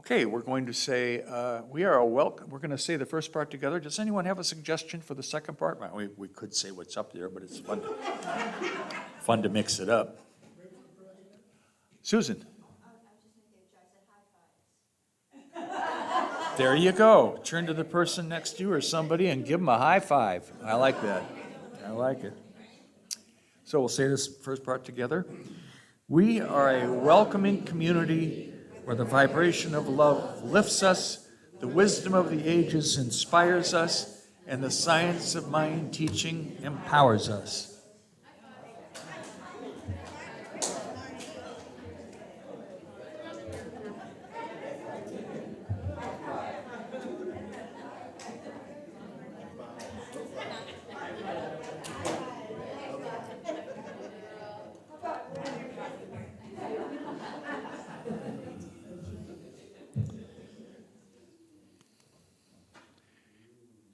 Okay, we're going to say, we're going to say the first part together. Does anyone have a suggestion for the second part? Well, we could say what's up there, but it's fun to mix it up. Susan? There you go. Turn to the person next to you or somebody and give them a high five. I like that. I like it. So we'll say this first part together. We are a welcoming community where the vibration of love lifts us, the wisdom of the ages inspires us, and the science of mind teaching empowers us.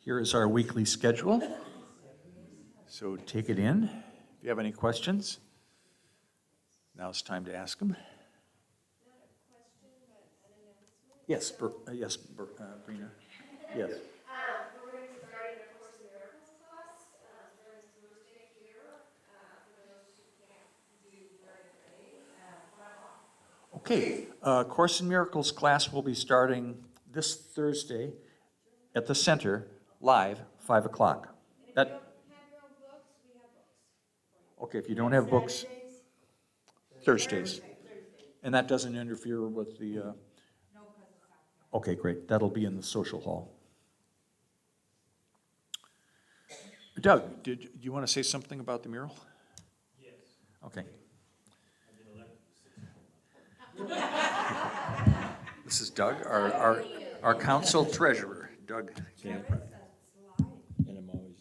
Here is our weekly schedule. So take it in. If you have any questions, now it's time to ask them. Yes, Brina. Yes. We're going to be starting a Course in Miracles class starting Thursday here for those who can't do Friday. Okay, Course in Miracles class will be starting this Thursday at the center, live, 5 o'clock. If you don't have your own books, we have books. Okay, if you don't have books, Thursdays. And that doesn't interfere with the, No, because it's okay, great. That'll be in the social hall. Doug, do you want to say something about the mural? Yes. Okay. I've been elected. This is Doug, our council treasurer, Doug Camper. And I'm always,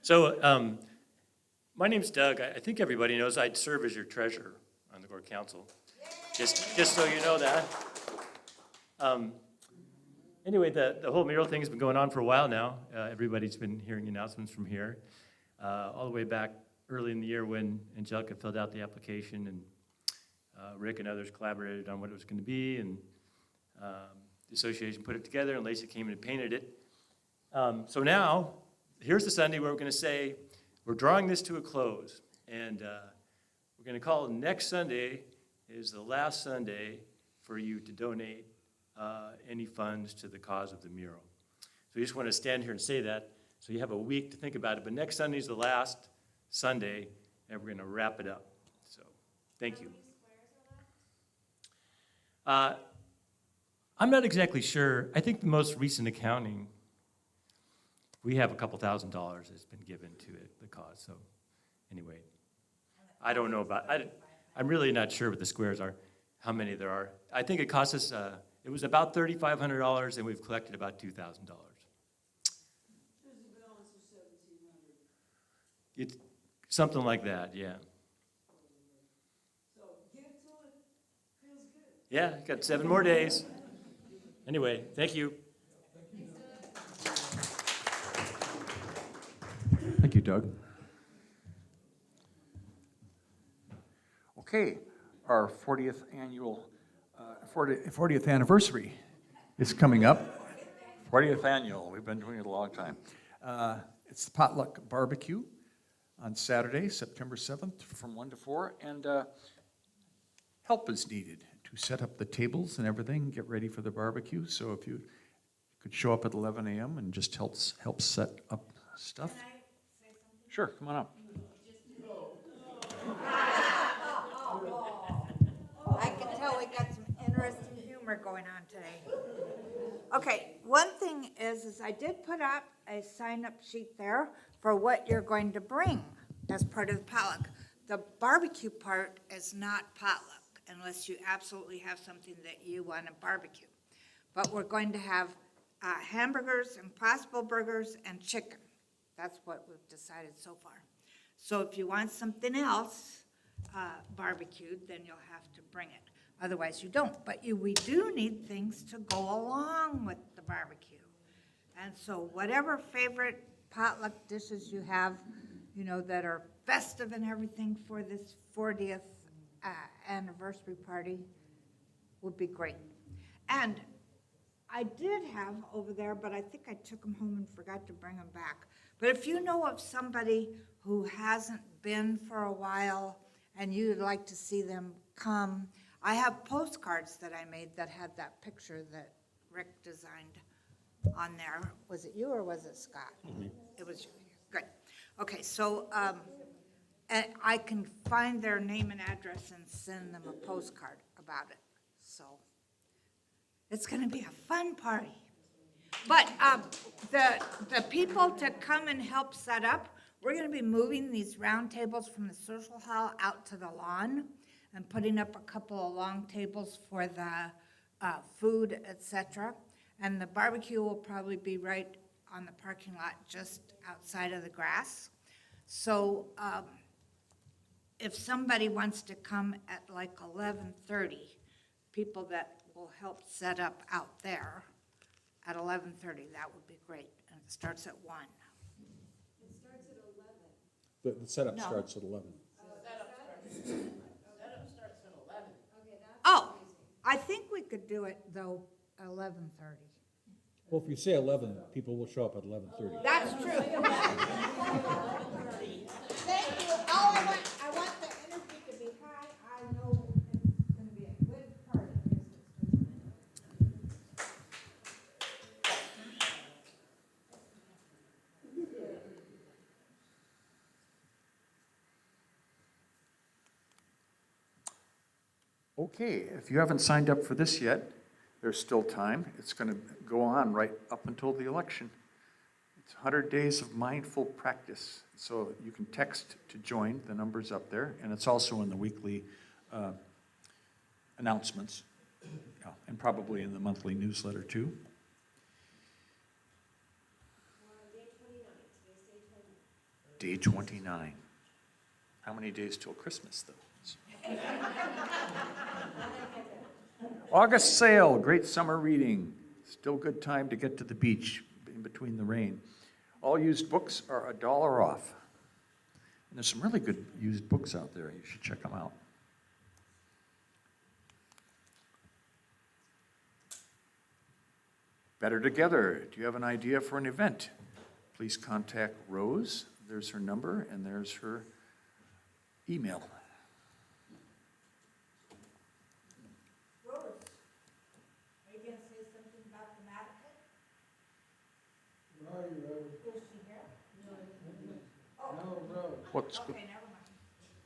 So, my name's Doug. I think everybody knows I'd serve as your treasurer on the Gore Council. Just so you know that. Anyway, the whole mural thing has been going on for a while now. Everybody's been hearing announcements from here, all the way back early in the year when Angelica filled out the application and Rick and others collaborated on what it was going to be, and the association put it together, and Lacey came in and painted it. So now, here's the Sunday where we're going to say, we're drawing this to a close, and we're going to call next Sunday is the last Sunday for you to donate any funds to the cause of the mural. So we just want to stand here and say that, so you have a week to think about it, but next Sunday is the last Sunday, and we're going to wrap it up. So, thank you. I'm not exactly sure. I think the most recent accounting, we have a couple $1,000s that's been given to it, the cause. So, anyway, I don't know about. I'm really not sure what the squares are, how many there are. I think it cost us. It was about $3,500, and we've collected about $2,000. There's a balance of $1,700. It's something like that, yeah. So give till it feels good. Yeah, got 7 more days. Anyway, thank you. thank you, Doug. Okay, our 40th annual, 40th anniversary is coming up. 40th annual, we've been doing it a long time. It's the potluck barbecue on Saturday, September 7th from 1 to 4, and help is needed to set up the tables and everything, get ready for the barbecue. So if you could show up at 11 a.m. and just help set up stuff. Can I say something? Sure, come on up. I can tell we got some interesting humor going on today. Okay, one thing is I did put up a sign-up sheet there for what you're going to bring as part of the potluck. The barbecue part is not potluck unless you absolutely have something that you want to barbecue. But we're going to have hamburgers, Impossible burgers, and chicken. That's what we've decided so far. So if you want something else barbecued, then you'll have to bring it. Otherwise, you don't. But we do need things to go along with the barbecue. And so whatever favorite potluck dishes you have, you know, that are festive and everything for this 40th anniversary party would be great. And I did have over there, but I think I took them home and forgot to bring them back. But if you know of somebody who hasn't been for a while and you'd like to see them come, I have postcards that I made that had that picture that Rick designed on there. Was it you or was it Scott? It was you. Good. Okay, so and I can find their name and address and send them a postcard about it. So it's going to be a fun party. But the people to come and help set up, we're going to be moving these round tables from the social hall out to the lawn and putting up a couple of long tables for the food, etc. And the barbecue will probably be right on the parking lot just outside of the grass. So if somebody wants to come at like 11:30, people that will help set up out there at 11:30, that would be great. And it starts at 1. It starts at 11. The setup No. starts at 11. Oh, I think we could do it though, 11:30. Well, if you say 11, people will show up at 11:30. That's true. Thank you. Oh, I want the energy to be high. I know it's gonna be a good party. Okay, if you haven't signed up for this yet, there's still time. It's going to go on right up until the election. It's 100 days of mindful practice. So you can text to join, the number's up there, and it's also in the weekly announcements, and probably in the monthly newsletter too. Day 29. How many days till Christmas, though? August sale, great summer reading. Still good time to get to the beach in between the rain. All used books are $1 off. And there's some really good used books out there. You should check them out. Better Together. Do you have an idea for an event? Please contact Rose. There's her number and there's her email. Rose, are you gonna say something about the Matticat? Where are you, Rose? Is she here? No, Rose. What's Okay, never mind.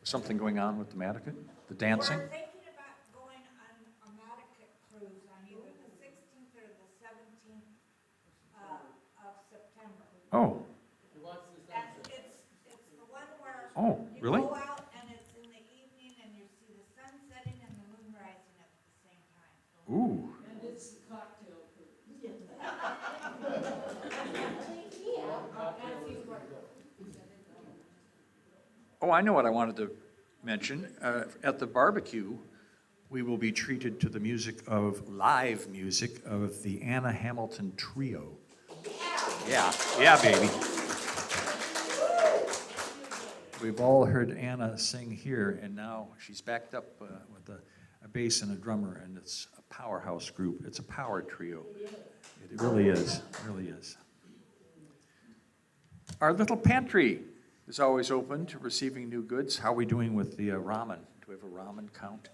something going on with the Matticat? The dancing? We're thinking about going on a Matticat cruise on either the 16th or the 17th of September. Oh, It's the one where oh, really? you go out and it's in the evening and you see the sun setting and the moon rising at the same time. Ooh. And it's the cocktail cruise. Oh, I know what I wanted to mention. At the barbecue, we will be treated to the live music of the Anna Hamilton Trio. Yeah, baby. We've all heard Anna sing here, and now she's backed up with a bass and a drummer, and it's a powerhouse group. It's a power trio. It really is, really is. Our little pantry is always open to receiving new goods. How are we doing with the ramen? Do we have a ramen count?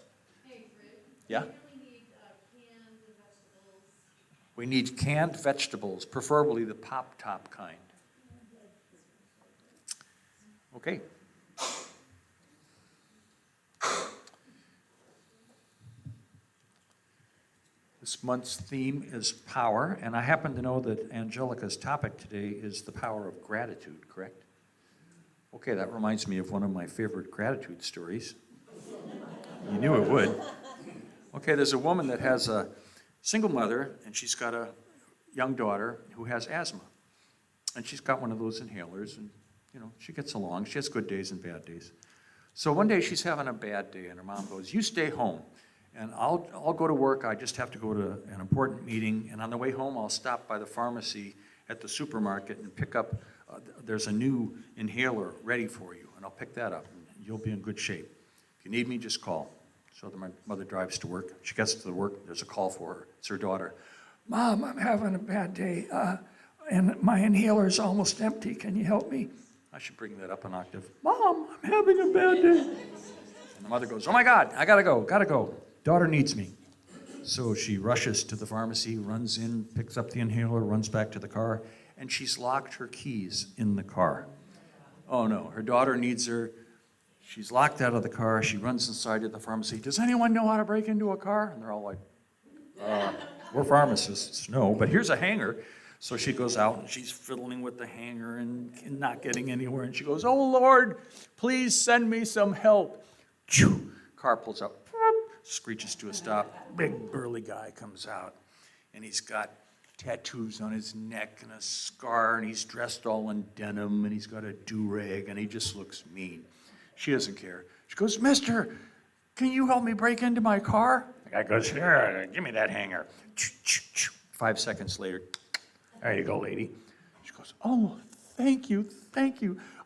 Hey, Fred. Yeah? We really need canned vegetables. We need canned vegetables, preferably the pop-top kind. Okay. This month's theme is power, and I happen to know that Angelica's topic today is the power of gratitude, correct? Okay, that reminds me of one of my favorite gratitude stories. You knew it would. Okay, there's a woman that has a single mother, and she's got a young daughter who has asthma. And she's got one of those inhalers, and, she gets along. She has good days and bad days. So one day she's having a bad day, and her mom goes, "You stay home, and I'll go to work. I just have to go to an important meeting, and on the way home, I'll stop by the pharmacy at the supermarket and pick up there's a new inhaler ready for you, and I'll pick that up, and you'll be in good shape. If you need me, just call. So then my mother drives to work. She gets to the work, there's a call for her. It's her daughter. Mom, I'm having a bad day, and my inhaler's almost empty. Can you help me? I should bring that up an octave. Mom, I'm having a bad day. And the mother goes, oh my God, I gotta go. Daughter needs me. So she rushes to the pharmacy, runs in, picks up the inhaler, runs back to the car, and she's locked her keys in the car. Oh no, her daughter needs her. She's locked out of the car. She runs inside of the pharmacy. Does anyone know how to break into a car? And they're all like, we're pharmacists. No, but here's a hanger. So she goes out and she's fiddling with the hanger and not getting anywhere. And she goes, oh Lord, please send me some help. Choo. Car pulls up, screeches to a stop. Big burly guy comes out, and he's got tattoos on his neck and a scar, and he's dressed all in denim, and he's got a do-rag, and he just looks mean. She doesn't care. She goes, mister, can you help me break into my car? The guy goes, here, give me that hanger. 5 seconds later, there you go, lady. She goes, oh, thank you.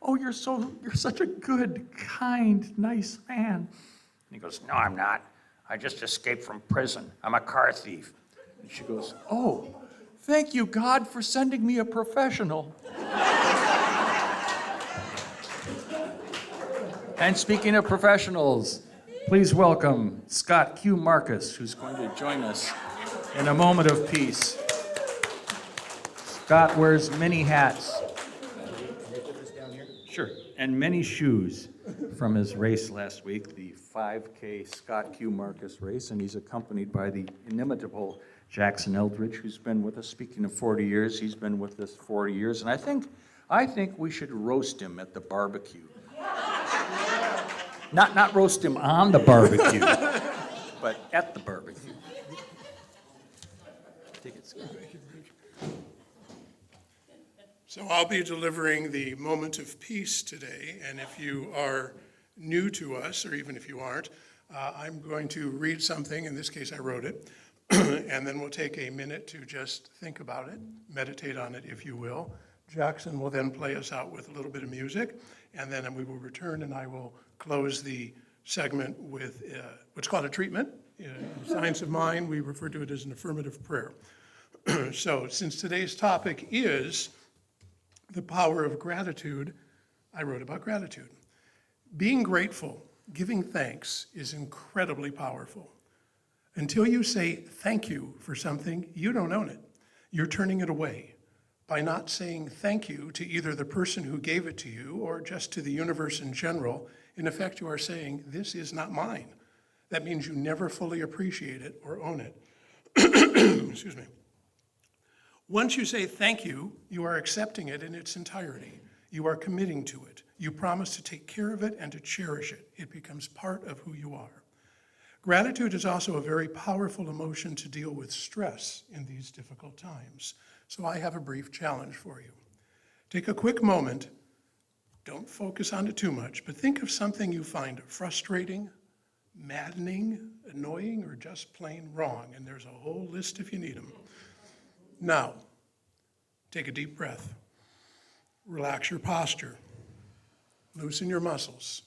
Oh, you're such a good, kind, nice man. And he goes, no, I'm not. I just escaped from prison. I'm a car thief. And she goes, oh, thank you, God, for sending me a professional. And speaking of professionals, please welcome Scott Q. Marcus, who's going to join us in a moment of peace. Scott wears many hats. Sure, and many shoes from his race last week, the 5K Scott Q. Marcus race, and he's accompanied by the inimitable Jackson Eldridge, who's been with us. Speaking of 40 years, he's been with us 40 years, and I think we should roast him at the barbecue. Not roast him on the barbecue, but at the barbecue. Take it, Scott. So I'll be delivering the moment of peace today, and if you are new to us, or even if you aren't, I'm going to read something. In this case, I wrote it, and then we'll take a minute to just think about it, meditate on it, if you will. Jackson will then play us out with a little bit of music, and then we will return, and I will close the segment with what's called a treatment. In science of mind, we refer to it as an affirmative prayer. So since today's topic is the power of gratitude, I wrote about gratitude. Being grateful, giving thanks, is incredibly powerful. Until you say thank you for something, you don't own it. You're turning it away. By not saying thank you to either the person who gave it to you or just to the universe in general, in effect you are saying, this is not mine. That means you never fully appreciate it or own it. Excuse me. Once you say thank you, you are accepting it in its entirety. You are committing to it. You promise to take care of it and to cherish it. It becomes part of who you are. Gratitude is also a very powerful emotion to deal with stress in these difficult times. So I have a brief challenge for you. Take a quick moment. Don't focus on it too much, but think of something you find frustrating, maddening, annoying, or just plain wrong. And there's a whole list if you need them. Now, take a deep breath. Relax your posture. Loosen your muscles.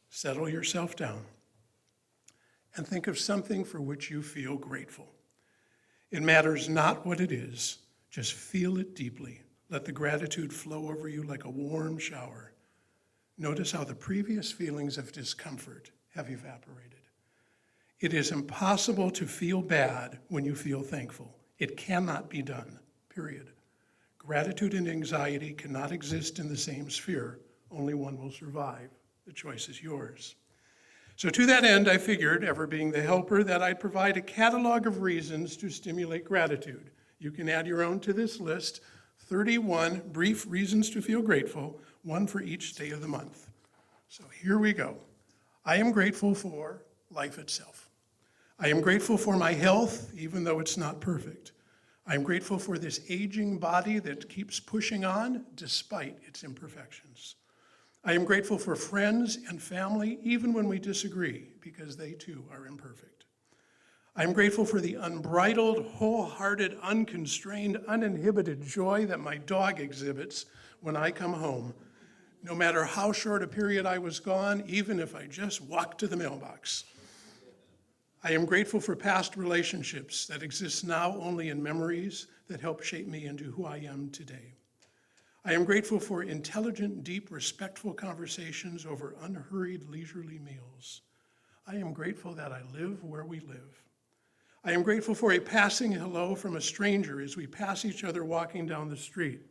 Settle yourself down. And think of something for which you feel grateful. It matters not what it is. Just feel it deeply. Let the gratitude flow over you like a warm shower. Notice how the previous feelings of discomfort have evaporated. It is impossible to feel bad when you feel thankful. It cannot be done, period. Gratitude and anxiety cannot exist in the same sphere. Only one will survive. The choice is yours. So to that end, I figured, ever being the helper, that I'd provide a catalog of reasons to stimulate gratitude. You can add your own to this list, 31 brief reasons to feel grateful, one for each day of the month. So here we go. I am grateful for life itself. I am grateful for my health, even though it's not perfect. I am grateful for this aging body that keeps pushing on despite its imperfections. I am grateful for friends and family, even when we disagree, because they too are imperfect. I am grateful for the unbridled, wholehearted, unconstrained, uninhibited joy that my dog exhibits when I come home, no matter how short a period I was gone, even if I just walked to the mailbox. I am grateful for past relationships that exist now only in memories that help shape me into who I am today. I am grateful for intelligent, deep, respectful conversations over unhurried, leisurely meals. I am grateful that I live where we live. I am grateful for a passing hello from a stranger as we pass each other walking down the street.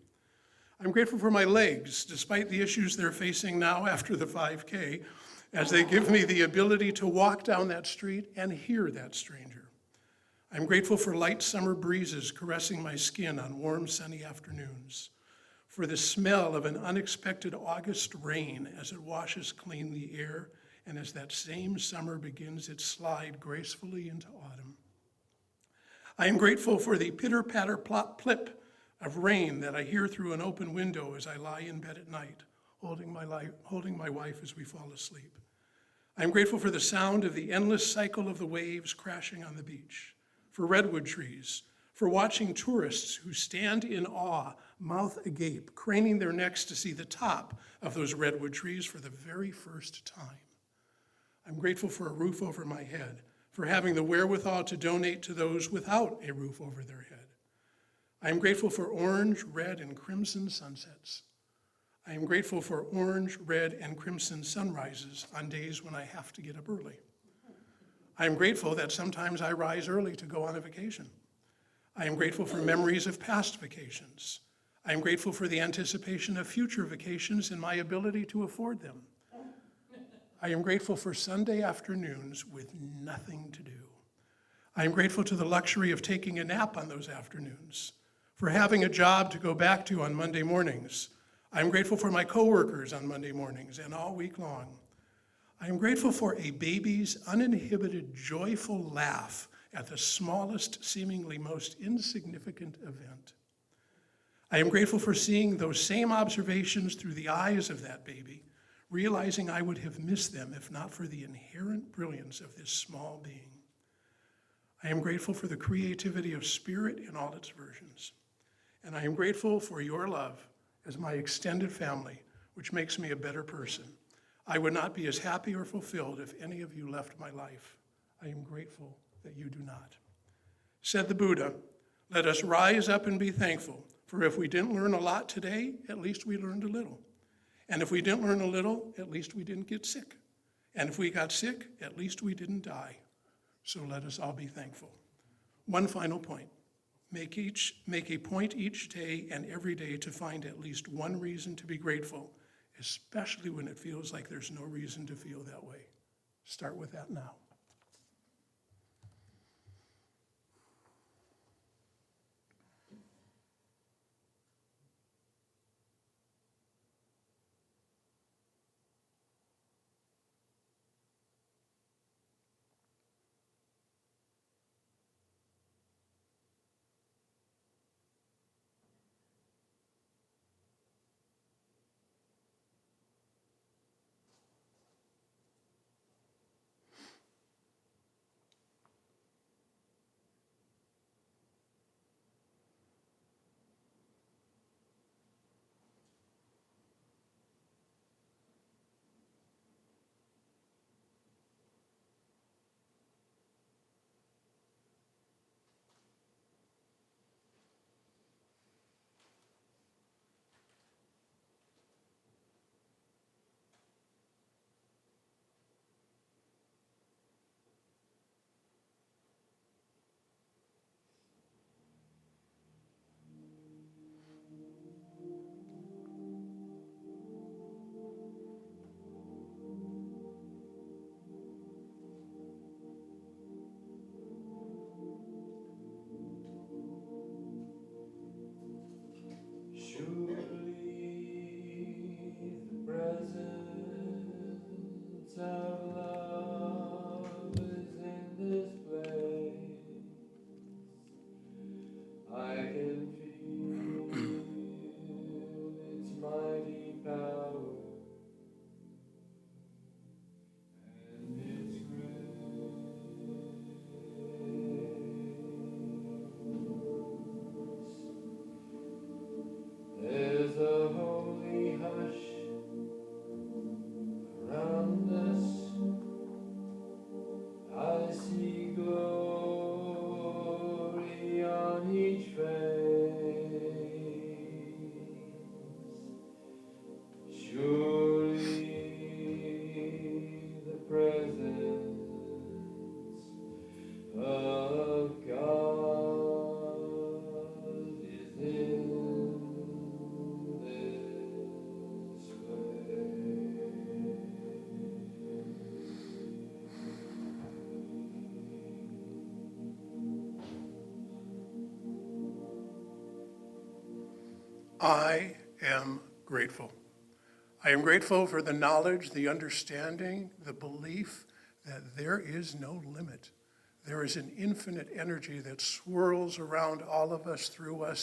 I'm grateful for my legs, despite the issues they're facing now after the 5K, as they give me the ability to walk down that street and hear that stranger. I'm grateful for light summer breezes caressing my skin on warm, sunny afternoons, for the smell of an unexpected August rain as it washes clean the air and as that same summer begins its slide gracefully into autumn. I am grateful for the pitter-patter plop-plip of rain that I hear through an open window as I lie in bed at night, holding my wife as we fall asleep. I am grateful for the sound of the endless cycle of the waves crashing on the beach, for redwood trees, for watching tourists who stand in awe, mouth agape, craning their necks to see the top of those redwood trees for the very first time. I'm grateful for a roof over my head, for having the wherewithal to donate to those without a roof over their head. I am grateful for orange, red, and crimson sunsets. I am grateful for orange, red, and crimson sunrises on days when I have to get up early. I am grateful that sometimes I rise early to go on a vacation. I am grateful for memories of past vacations. I am grateful for the anticipation of future vacations and my ability to afford them. I am grateful for Sunday afternoons with nothing to do. I am grateful to the luxury of taking a nap on those afternoons, for having a job to go back to on Monday mornings. I am grateful for my coworkers on Monday mornings and all week long. I am grateful for a baby's uninhibited, joyful laugh at the smallest, seemingly most insignificant event. I am grateful for seeing those same observations through the eyes of that baby, realizing I would have missed them if not for the inherent brilliance of this small being. I am grateful for the creativity of spirit in all its versions. And I am grateful for your love as my extended family, which makes me a better person. I would not be as happy or fulfilled if any of you left my life. I am grateful that you do not. Said the Buddha, let us rise up and be thankful, for if we didn't learn a lot today, at least we learned a little. And if we didn't learn a little, at least we didn't get sick. And if we got sick, at least we didn't die. So let us all be thankful. One final point. Make a point each day and every day to find at least one reason to be grateful, especially when it feels like there's no reason to feel that way. Start with that now. There's a hope I am grateful. I am grateful for the knowledge, the understanding, the belief that there is no limit. There is an infinite energy that swirls around all of us,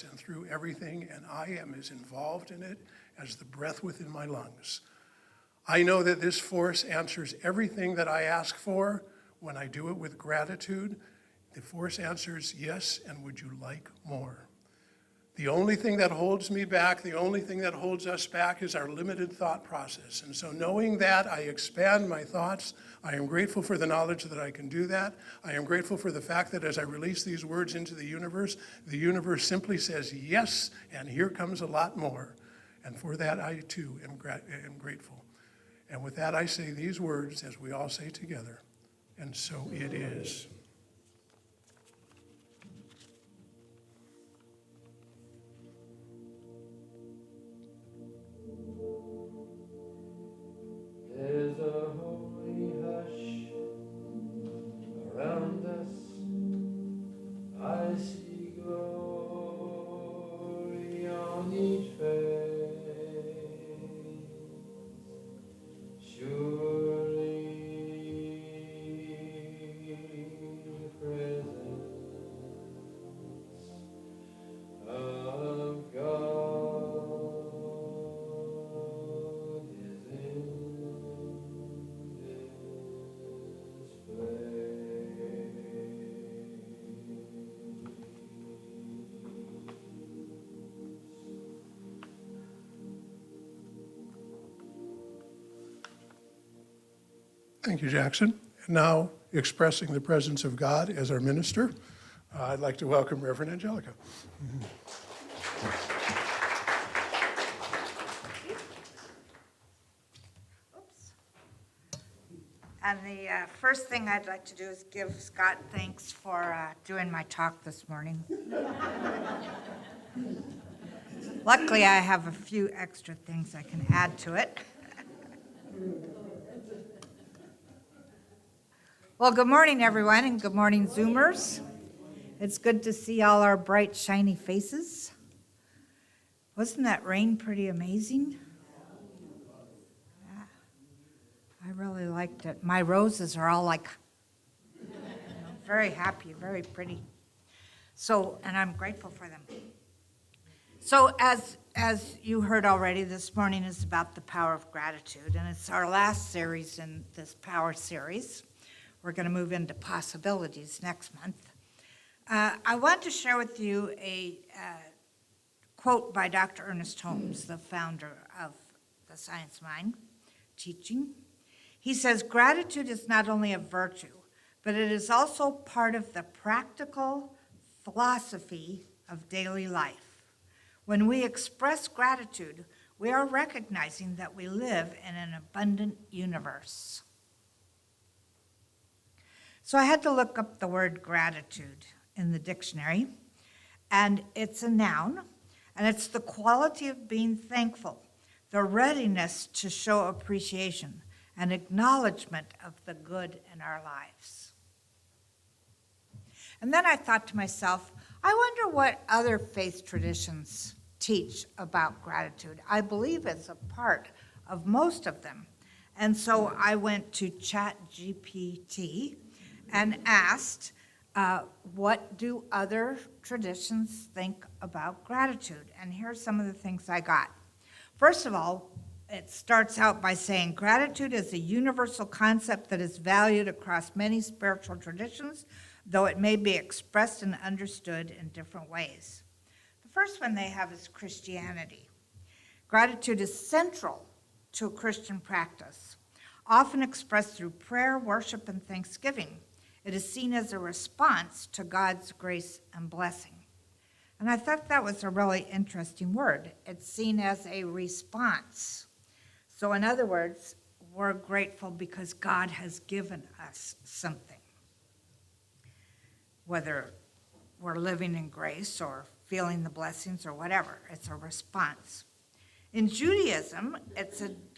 and through everything, and I am as involved in it as the breath within my lungs. I know that this force answers everything that I ask for when I do it with gratitude. The force answers yes, and would you like more? The only thing that holds me back, the only thing that holds us back is our limited thought process. And so knowing that, I expand my thoughts. I am grateful for the knowledge that I can do that. I am grateful for the fact that as I release these words into the universe simply says yes, and here comes a lot more. And for that, I too am grateful. And with that, I say these words as we all say together, and so it is. There's a holy hush around us. I see glory on each face. Surely presence of God is in this place. Thank you, Jackson. And now, expressing the presence of God as our minister, I'd like to welcome Reverend Angelica. Oops. And the first thing I'd like to do is give Scott thanks for doing my talk this morning. Luckily, I have a few extra things I can add to it. Well, good morning, everyone, and good morning, Zoomers. It's good to see all our bright, shiny faces. Wasn't that rain pretty amazing? Yeah, I really liked it. My roses are all like, very happy, very pretty. So, and I'm grateful for them. So, as you heard already, this morning is about the power of gratitude, and it's our last series in this power series. We're going to move into possibilities next month. I want to share with you a quote by Dr. Ernest Holmes, the founder of the Science Mind teaching. He says, gratitude is not only a virtue, but it is also part of the practical philosophy of daily life. When we express gratitude, we are recognizing that we live in an abundant universe. So I had to look up the word gratitude in the dictionary, and it's a noun, and it's the quality of being thankful, the readiness to show appreciation, and acknowledgement of the good in our lives. And then I thought to myself, I wonder what other faith traditions teach about gratitude. I believe it's a part of most of them. And so I went to ChatGPT and asked, what do other traditions think about gratitude? And here's some of the things I got. First of all, it starts out by saying gratitude is a universal concept that is valued across many spiritual traditions, though it may be expressed and understood in different ways. The first one they have is Christianity. Gratitude is central to a Christian practice, often expressed through prayer, worship, and thanksgiving. It is seen as a response to God's grace and blessing. And I thought that was a really interesting word. It's seen as a response. So in other words, we're grateful because God has given us something. Whether we're living in grace or feeling the blessings or whatever, it's a response. In Judaism,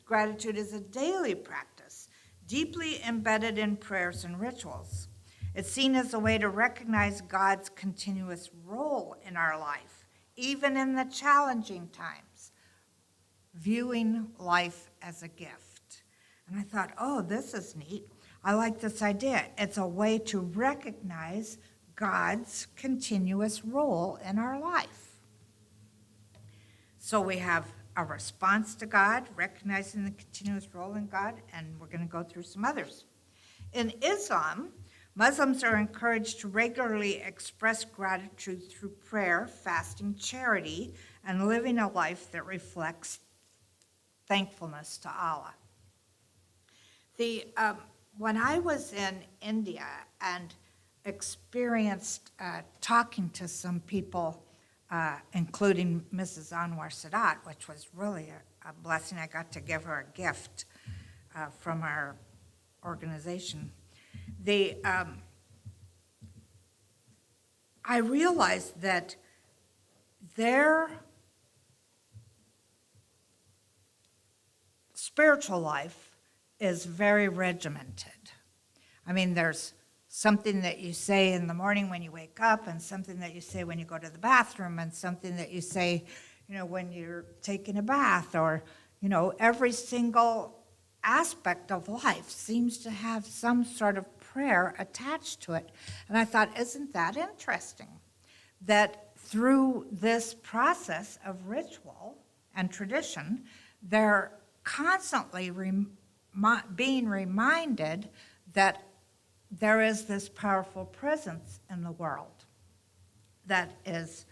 gratitude is a daily practice, deeply embedded in prayers and rituals. It's seen as a way to recognize God's continuous role in our life, even in the challenging times, viewing life as a gift. And I thought, oh, this is neat. I like this idea. It's a way to recognize God's continuous role in our life. So we have a response to God, recognizing the continuous role in God, and we're going to go through some others. In Islam, Muslims are encouraged to regularly express gratitude through prayer, fasting, charity, and living a life that reflects thankfulness to Allah. When I was in India and experienced talking to some people, including Mrs. Anwar Sadat, which was really a blessing. I got to give her a gift from our organization. I realized that their spiritual life is very regimented. I mean, there's something that you say in the morning when you wake up, and something that you say when you go to the bathroom, and something that you say, when you're taking a bath, or, every single aspect of life seems to have some sort of prayer attached to it. And I thought, isn't that interesting? That through this process of ritual and tradition, they're constantly being reminded that there is this powerful presence in the world that is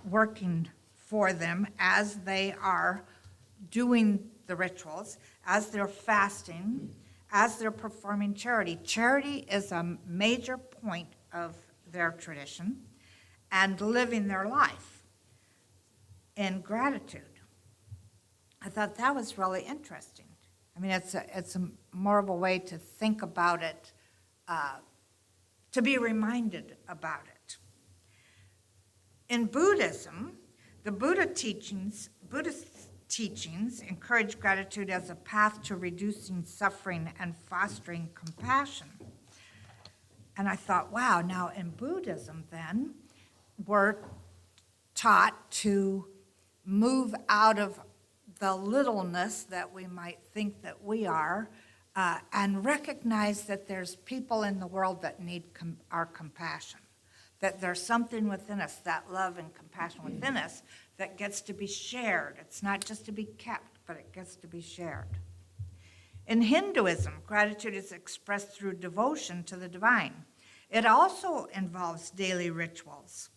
working for them as they are doing the rituals, as they're fasting, as they're performing charity. Charity is a major point of their tradition, and living their life in gratitude. I thought that was really interesting. I mean, it's more of a way to think about it, to be reminded about it. In Buddhism, the Buddhist teachings encourage gratitude as a path to reducing suffering and fostering compassion. And I thought, wow, now in Buddhism then, we're taught to move out of the littleness that we might think that we are, and recognize that there's people in the world that need our compassion, that there's something within us, that love and compassion within us, that gets to be shared. It's not just to be kept, but it gets to be shared. In Hinduism, gratitude is expressed through devotion to the divine. It also involves daily rituals.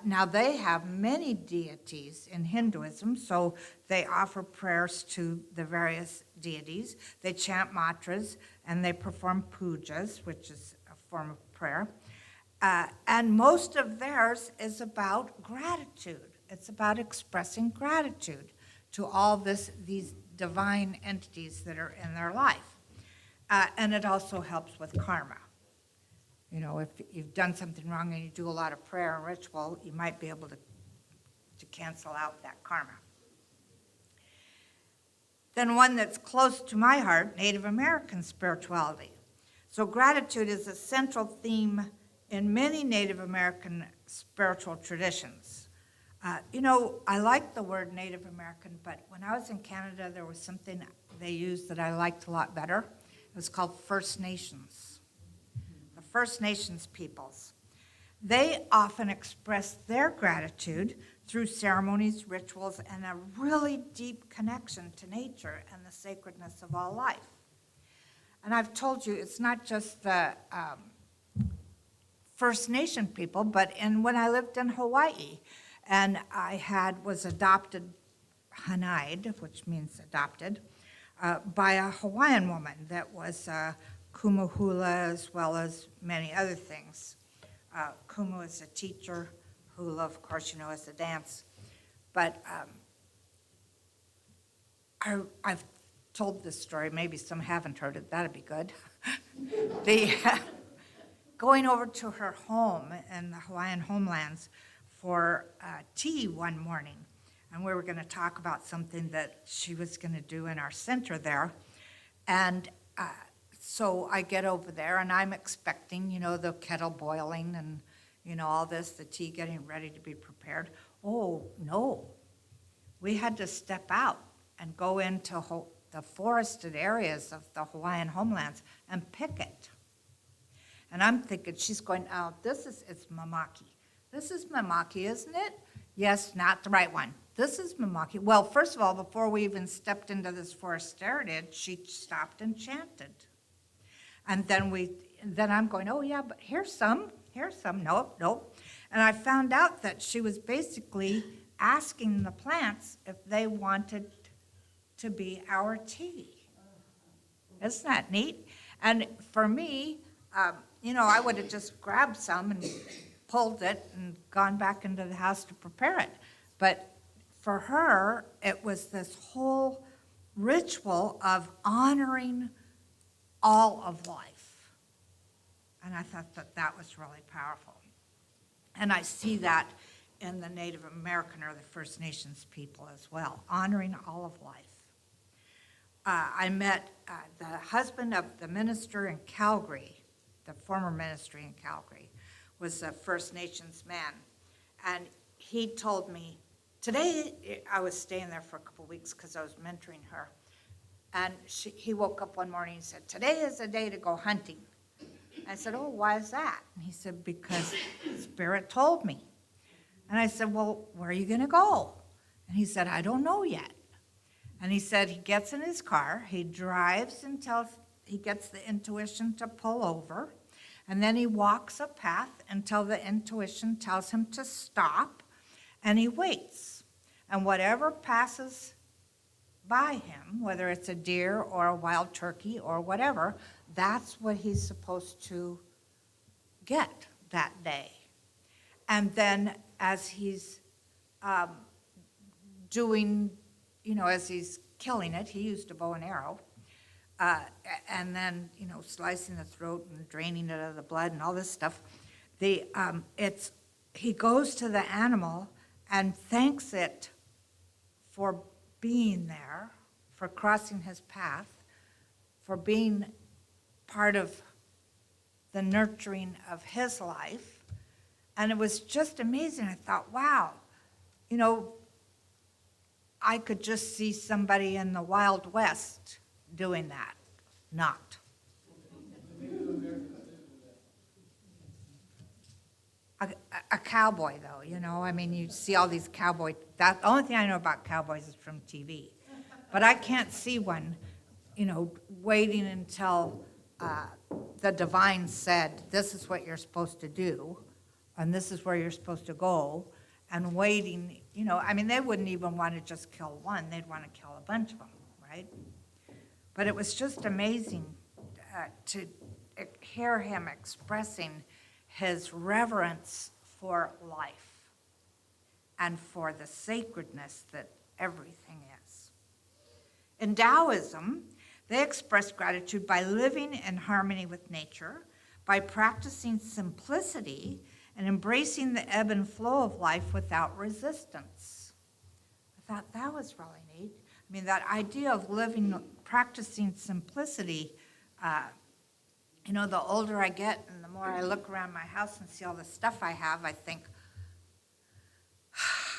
Now, they have many deities in Hinduism, so they offer prayers to the various deities. They chant mantras, and they perform pujas, which is a form of prayer. And most of theirs is about gratitude. It's about expressing gratitude to all these divine entities that are in their life. And it also helps with karma. If you've done something wrong and you do a lot of prayer and ritual, you might be able to cancel out that karma. Then one that's close to my heart, Native American spirituality. So gratitude is a central theme in many Native American spiritual traditions. I like the word Native American, but when I was in Canada, there was something they used that I liked a lot better. It was called First Nations. The First Nations peoples. They often express their gratitude through ceremonies, rituals, and a really deep connection to nature and the sacredness of all life. And I've told you, it's not just the First Nation people, but when I lived in Hawaii, and I was adopted, Hanaid, which means adopted, by a Hawaiian woman that was kumu hula as well as many other things. Kumu is a teacher, hula, of course, is a dance. But I've told this story, maybe some haven't heard it, that'd be good. Going over to her home in the Hawaiian homelands for tea one morning, and we were going to talk about something that she was going to do in our center there. And so I get over there, and I'm expecting, the kettle boiling and, all this, the tea getting ready to be prepared. Oh, no. We had to step out and go into the forested areas of the Hawaiian homelands and pick it. And I'm thinking, she's going, oh, it's mamaki. This is mamaki, isn't it? Yes, not the right one. This is mamaki. Well, first of all, before we even stepped into this forest area, she stopped and chanted. And then I'm going, oh yeah, but here's some. Nope. And I found out that she was basically asking the plants if they wanted to be our tea. Isn't that neat? And for me, I would have just grabbed some and pulled it and gone back into the house to prepare it. But for her, it was this whole ritual of honoring all of life. And I thought that was really powerful. And I see that in the Native American or the First Nations people as well, honoring all of life. I met the husband of the minister in Calgary, the former ministry in Calgary, was a First Nations man. And he told me, today, I was staying there for a couple weeks because I was mentoring her. And he woke up one morning and said, today is a day to go hunting. I said, oh, why is that? And he said, because Spirit told me. And I said, well, where are you going to go? And he said, I don't know yet. And he said he gets in his car, he drives until he gets the intuition to pull over, and then he walks a path until the intuition tells him to stop, and he waits. And whatever passes by him, whether it's a deer or a wild turkey or whatever, that's what he's supposed to get that day. And then as he's as he's killing it, he used a bow and arrow, and then, slicing the throat and draining it of the blood and all this stuff, he goes to the animal and thanks it for being there, for crossing his path, for being part of the nurturing of his life. And it was just amazing. I thought, wow, I could just see somebody in the Wild West doing that. Not. A cowboy, though, you see all these cowboys. The only thing I know about cowboys is from TV. But I can't see one, waiting until the divine said, this is what you're supposed to do, and this is where you're supposed to go, and waiting, they wouldn't even want to just kill one. They'd want to kill a bunch of them, right? But it was just amazing to hear him expressing his reverence for life and for the sacredness that everything is. In Taoism, they express gratitude by living in harmony with nature, by practicing simplicity, and embracing the ebb and flow of life without resistance. I thought that was really neat. That idea of practicing simplicity, the older I get and the more I look around my house and see all the stuff I have, I think,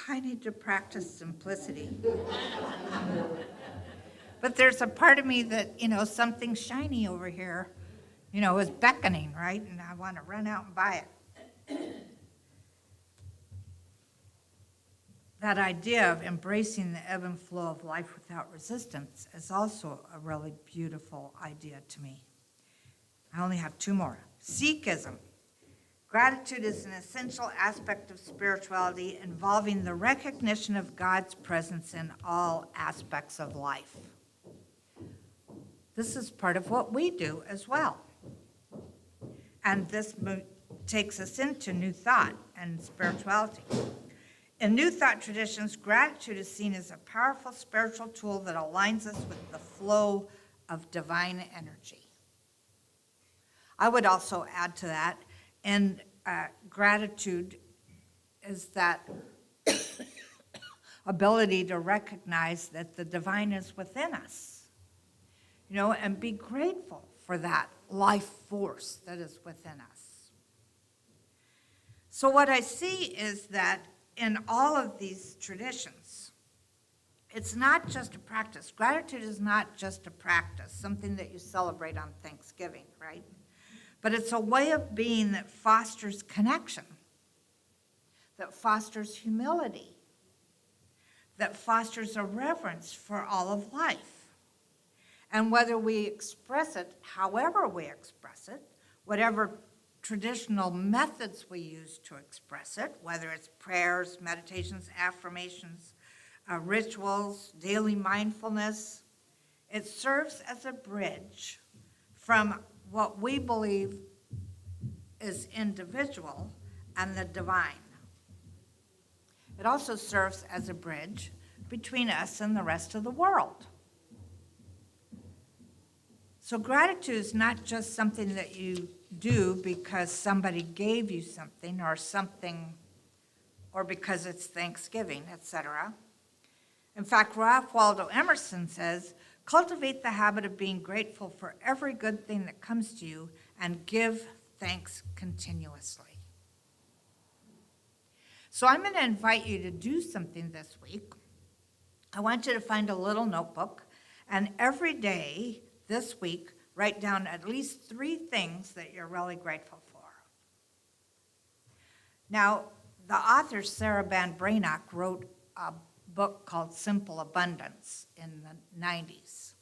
I need to practice simplicity. But there's a part of me that, something shiny over here, is beckoning, right? And I want to run out and buy it. That idea of embracing the ebb and flow of life without resistance is also a really beautiful idea to me. I only have two more. Sikhism. Gratitude is an essential aspect of spirituality involving the recognition of God's presence in all aspects of life. This is part of what we do as well. And this takes us into New Thought and spirituality. In New Thought traditions, gratitude is seen as a powerful spiritual tool that aligns us with the flow of divine energy. I would also add to that, and gratitude is that ability to recognize that the divine is within us, and be grateful for that life force that is within us. So what I see is that in all of these traditions, it's not just a practice. Gratitude is not just a practice, something that you celebrate on Thanksgiving, right? But it's a way of being that fosters connection, that fosters humility, that fosters a reverence for all of life. And whether we express it, however we express it, whatever traditional methods we use to express it, whether it's prayers, meditations, affirmations, rituals, daily mindfulness, it serves as a bridge from what we believe is individual and the divine. It also serves as a bridge between us and the rest of the world. So gratitude is not just something that you do because somebody gave you something or because it's Thanksgiving, etc. In fact, Ralph Waldo Emerson says, cultivate the habit of being grateful for every good thing that comes to you and give thanks continuously. So I'm going to invite you to do something this week. I want you to find a little notebook, and every day this week, write down at least 3 things that you're really grateful for. Now, the author Sarah Ban Brainock wrote a book called Simple Abundance in the 90s.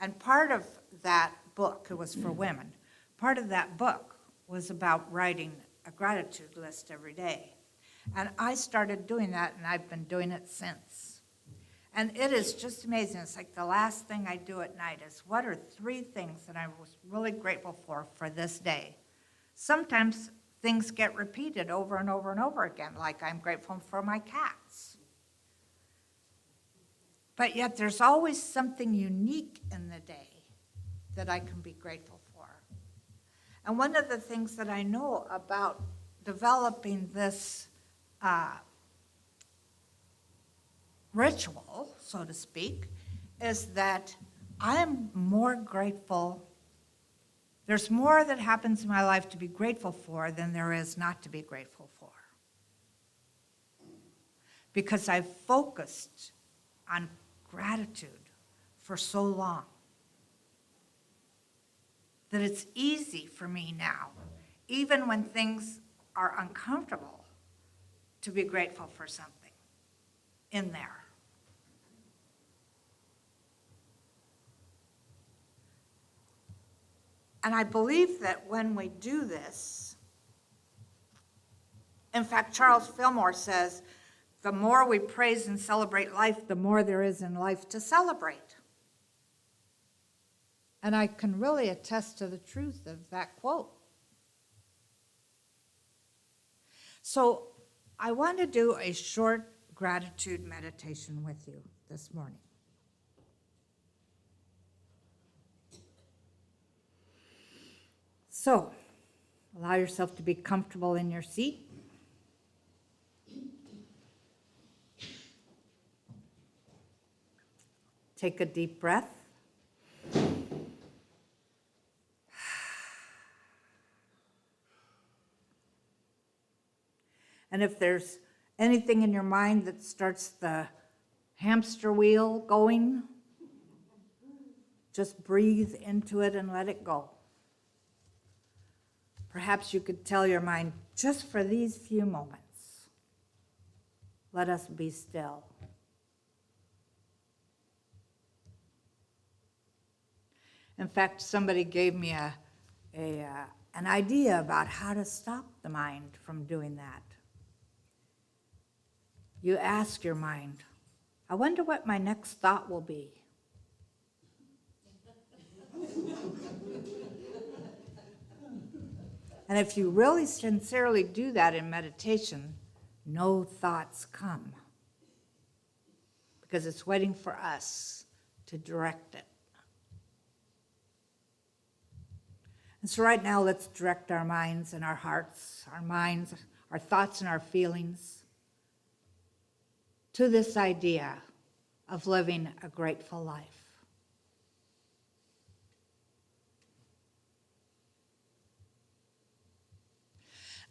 And part of that book, it was for women, part of that book was about writing a gratitude list every day. And I started doing that, and I've been doing it since. And it is just amazing. It's like the last thing I do at night is, what are 3 things that I was really grateful for this day? Sometimes things get repeated over and over and over again, like I'm grateful for my cats. But yet there's always something unique in the day that I can be grateful for. And one of the things that I know about developing this ritual, so to speak, is that I am more grateful. There's more that happens in my life to be grateful for than there is not to be grateful for. Because I've focused on gratitude for so long that it's easy for me now, even when things are uncomfortable, to be grateful for something in there. And I believe that when we do this, in fact, Charles Fillmore says, the more we praise and celebrate life, the more there is in life to celebrate. And I can really attest to the truth of that quote. So I want to do a short gratitude meditation with you this morning. So, allow yourself to be comfortable in your seat. Take a deep breath. And if there's anything in your mind that starts the hamster wheel going, just breathe into it and let it go. Perhaps you could tell your mind, just for these few moments, let us be still. In fact, somebody gave me an idea about how to stop the mind from doing that. You ask your mind, I wonder what my next thought will be. And if you really sincerely do that in meditation, no thoughts come, because it's waiting for us to direct it. And so right now, let's direct our minds and our hearts, our minds, our thoughts and our feelings to this idea of living a grateful life.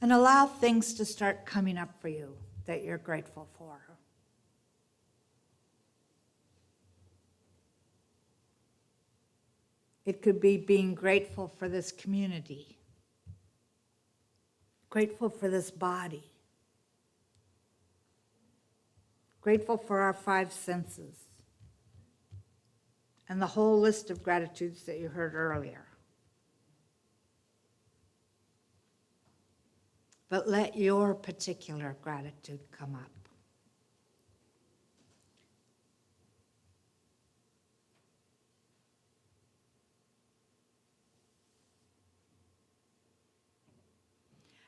And allow things to start coming up for you that you're grateful for. It could be being grateful for this community, grateful for this body, grateful for our 5 senses, and the whole list of gratitudes that you heard earlier. But let your particular gratitude come up.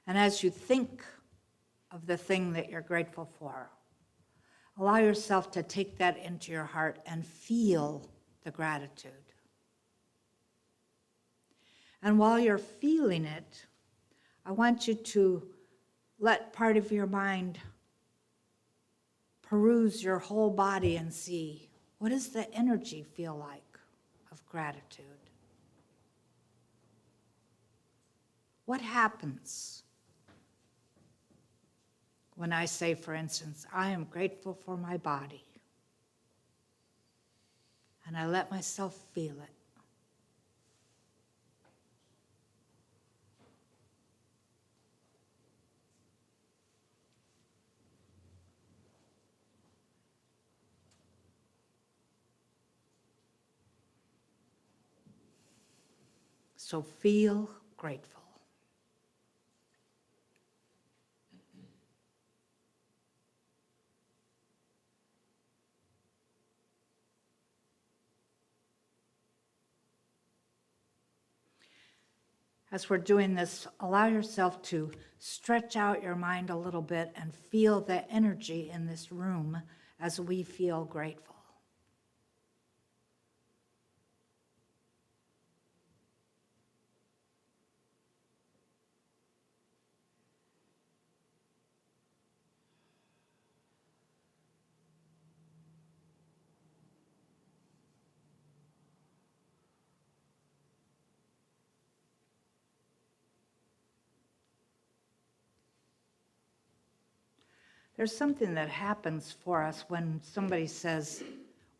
And as you think of the thing that you're grateful for, allow yourself to take that into your heart and feel the gratitude. And while you're feeling it, I want you to let part of your mind peruse your whole body and see, what does the energy feel like of gratitude? What happens when I say, for instance, I am grateful for my body, and I let myself feel it? So feel grateful. As we're doing this, allow yourself to stretch out your mind a little bit and feel the energy in this room as we feel grateful. There's something that happens for us when somebody says,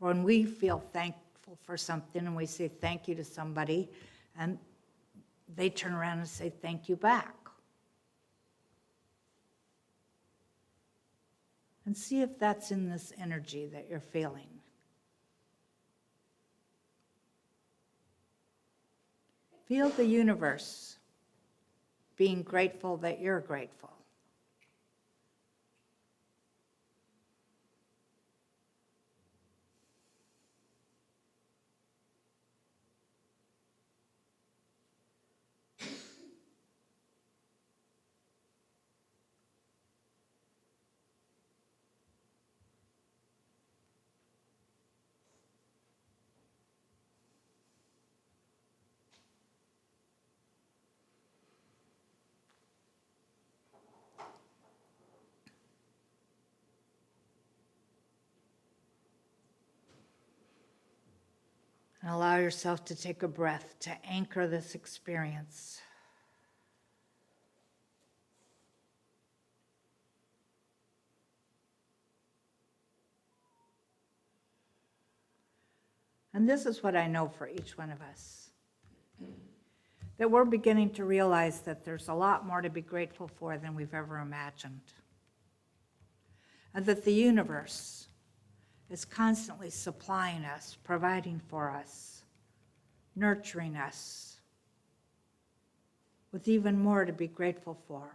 or when we feel thankful for something and we say thank you to somebody, and they turn around and say thank you back. And see if that's in this energy that you're feeling. Feel the universe being grateful that you're grateful. And allow yourself to take a breath to anchor this experience. And this is what I know for each one of us. That we're beginning to realize that there's a lot more to be grateful for than we've ever imagined. And that the universe is constantly supplying us, providing for us, nurturing us with even more to be grateful for.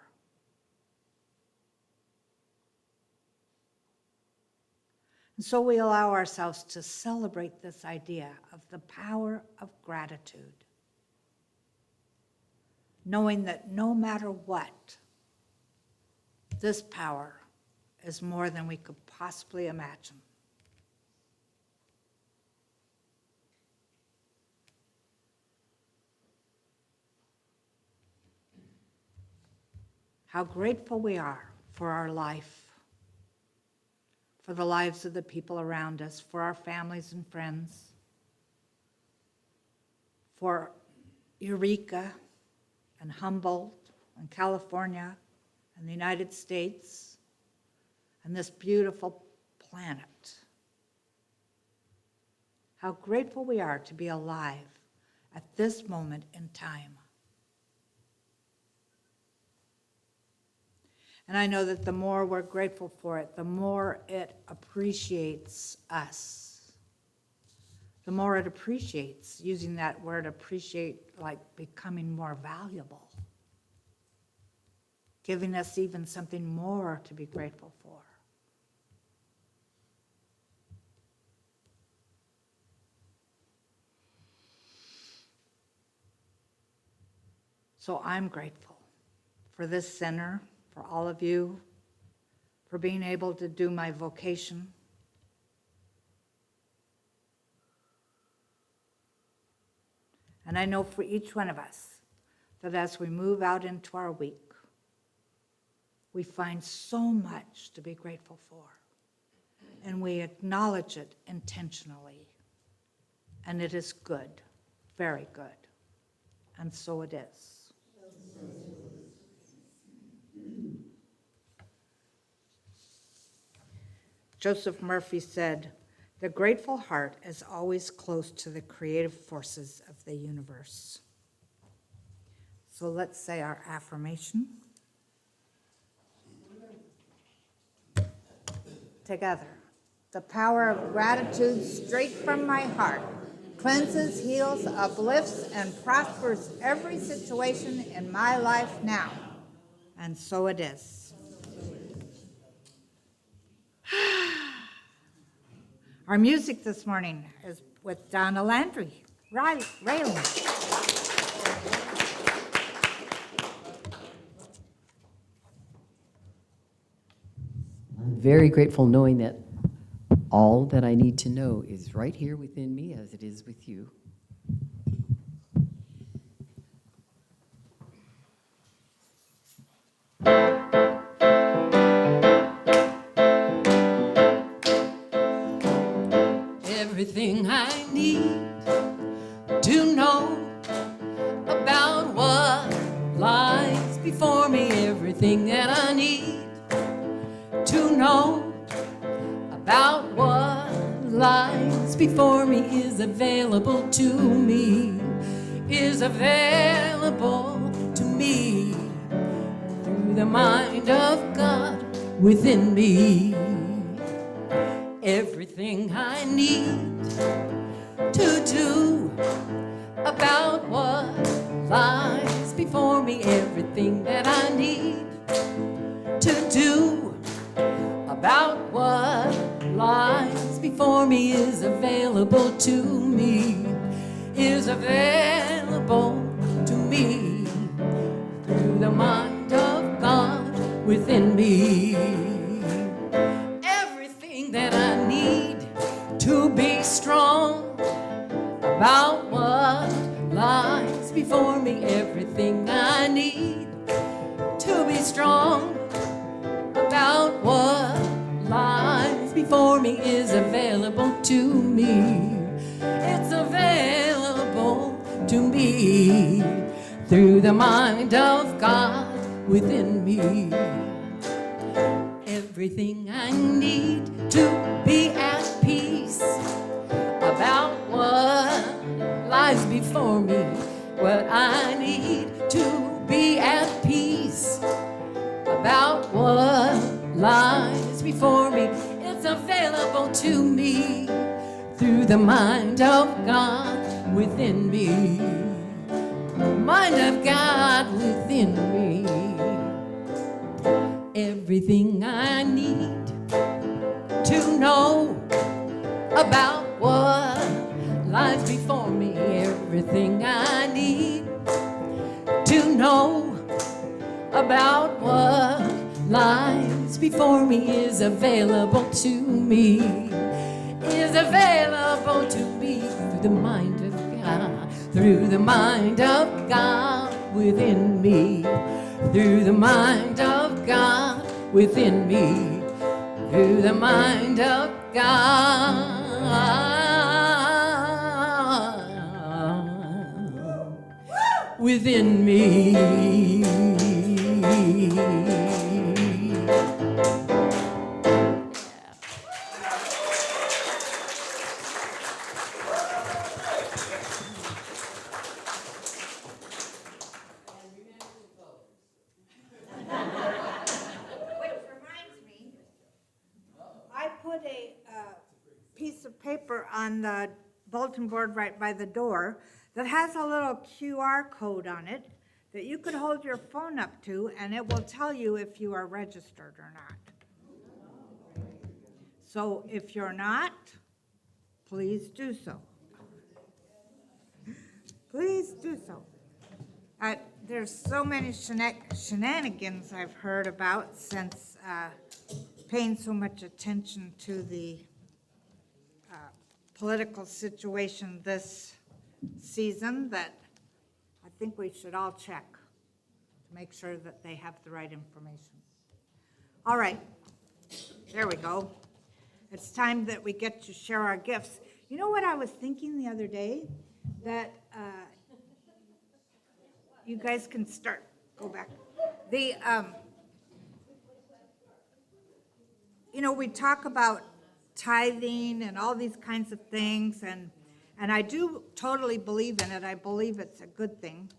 And so we allow ourselves to celebrate this idea of the power of gratitude, knowing that no matter what, this power is more than we could possibly imagine. How grateful we are for our life, for the lives of the people around us, for our families and friends, for Eureka and Humboldt and California and the United States and this beautiful planet. How grateful we are to be alive at this moment in time. And I know that the more we're grateful for it, the more it appreciates us. The more it appreciates, using that word appreciate, like becoming more valuable, giving us even something more to be grateful for. So I'm grateful for this center, for all of you, for being able to do my vocation. And I know for each one of us that as we move out into our week, we find so much to be grateful for. And we acknowledge it intentionally. And it is good, very good. And so it is. Joseph Murphy said, "The grateful heart is always close to the creative forces of the universe." So let's say our affirmation together. The power of gratitude straight from my heart cleanses, heals, uplifts, and prospers every situation in my life now. And so it is. Our music this morning is with Donna Landry, Raylan. I'm very grateful knowing that all that I need to know is right here within me as it is with you. Everything I need to know about what lies before me, everything that I need to know about what lies before me is available to me, is available to me through the mind of God within me. Everything I need to do about what lies before me, everything that I need to do about what lies before me is available to me, is available to me through the mind of God within me. Everything that I need to be strong about what lies before me, everything I need to be strong about what lies before me is available to me. It's available to me through the mind of God within me. Everything I need to be at peace about what lies before me, what I need to be at peace about what lies before me, it's available to me through the mind of God within me, mind of God within me. Everything I need to know about what lies before me, everything I need to know about what lies before me is available to me, is available to me through the mind of God, through the mind of God within me, through the mind of God within me, through the mind of God within me. a piece of paper on the bulletin board right by the door that has a little QR code on it that you could hold your phone up to, and it will tell you if you are registered or not. So if you're not, please do so. Please do so. There's so many shenanigans I've heard about since paying so much attention to the political situation this season that I think we should all check to make sure that they have the right information. All right, there we go. It's time that we get to share our gifts. You know what I was thinking the other day? That you guys can start, go back. We talk about tithing and all these kinds of things, and I do totally believe in it. I believe it's a good thing.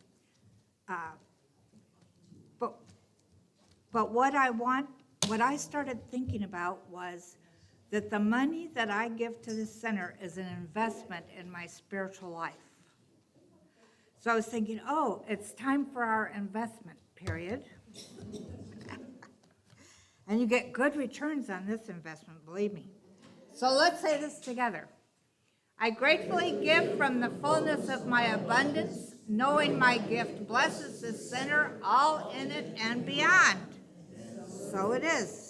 But what I started thinking about was that the money that I give to this center is an investment in my spiritual life. So I was thinking, oh, it's time for our investment period. And you get good returns on this investment, believe me. So let's say this together. I gratefully give from the fullness of my abundance, knowing my gift blesses this center, all in it and beyond. So it is.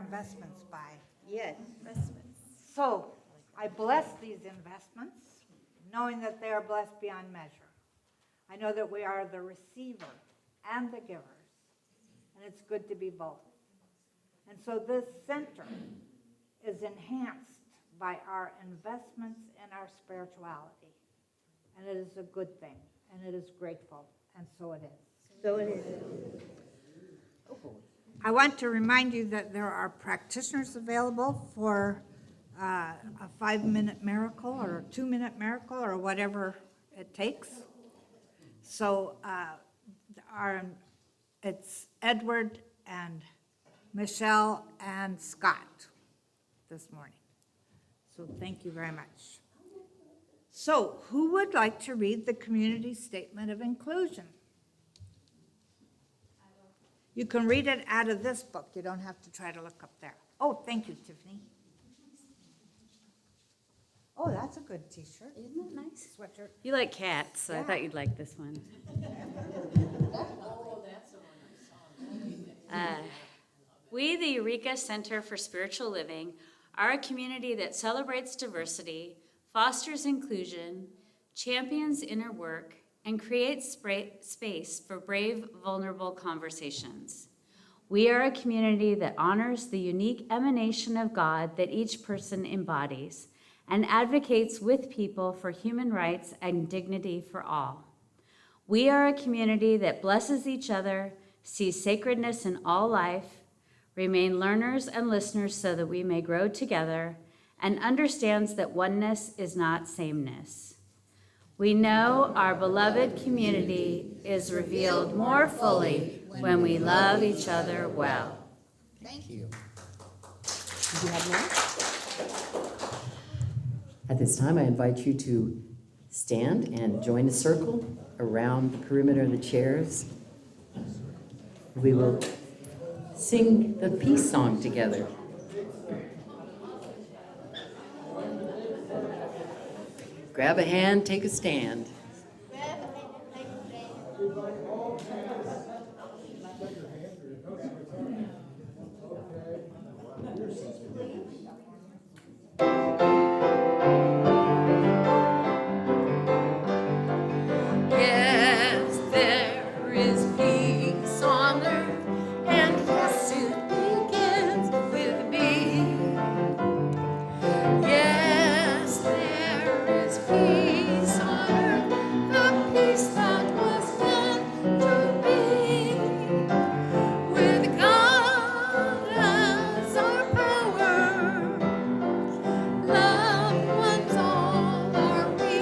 Investments by. Yes, investments. So I bless these investments, knowing that they are blessed beyond measure. I know that we are the receiver and the givers, and it's good to be both. And so this center is enhanced by our investments in our spirituality. And it is a good thing, and it is grateful, and so it is. So it is. I want to remind you that there are practitioners available for a 5-minute miracle or a 2-minute miracle or whatever it takes. So it's Edward and Michelle and Scott this morning. So thank you very much. So who would like to read the community statement of inclusion? You can read it out of this book. You don't have to try to look up there. Oh, thank you, Tiffany. Oh, that's a good T-shirt. Isn't that nice? Sweatshirt. You like cats, so I Yeah. thought you'd like this one. We, the Eureka Center for Spiritual Living, are a community that celebrates diversity, fosters inclusion, champions inner work, and creates space for brave, vulnerable conversations. We are a community that honors the unique emanation of God that each person embodies and advocates with people for human rights and dignity for all. We are a community that blesses each other, sees sacredness in all life, remain learners and listeners so that we may grow together, and understands that oneness is not sameness. We know our beloved community is revealed more fully when we love each other well. Thank you. At this time, I invite you to stand and join a circle around the perimeter of the chairs. We will sing the peace song together. Grab a hand, take a stand. Yes, there is peace on earth, and yes, it begins with me. Yes, there is peace on earth, the peace that was meant to be. With God as our power, loved ones all are we.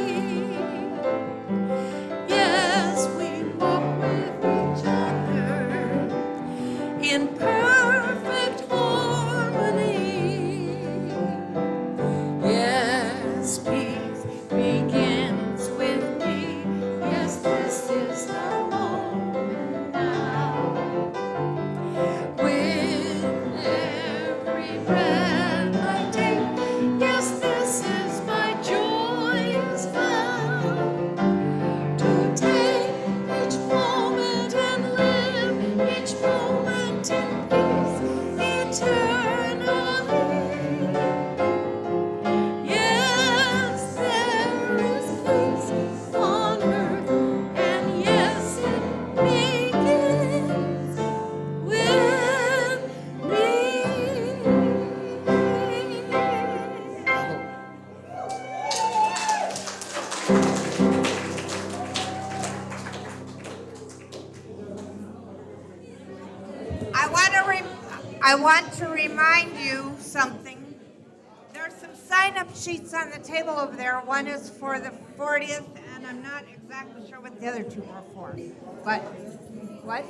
Yes, we walk with each other in perfect harmony. Yes, peace begins with me. Yes, this is the moment now. With every breath I take, yes, this is my joyous vow. To take each moment and live each moment in peace eternally. Yes, there is peace on earth, and yes, it begins with me. I want to remind you something. There's some sign-up sheets on the table over there. One is for the 40th, and I'm not exactly sure what the other two are for. But, what?